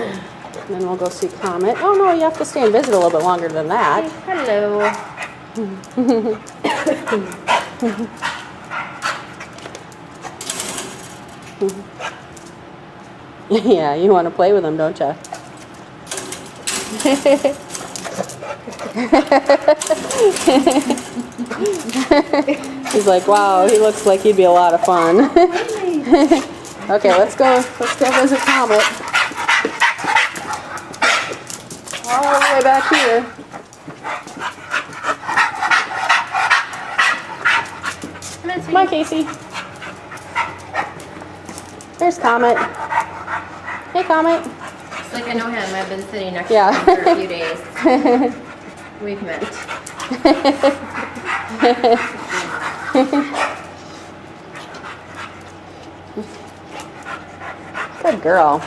And then we'll go see Comet. Oh no, you have to stay and visit a little bit longer than that. Hello. Yeah, you want to play with him, don't you? He's like, wow, he looks like he'd be a lot of fun. Okay, let's go visit Comet. All the way back here. Come on, Casey. There's Comet. Hey, Comet. It's like I know him. I've been sitting next Yeah. to him for a few days. We've met. Good girl.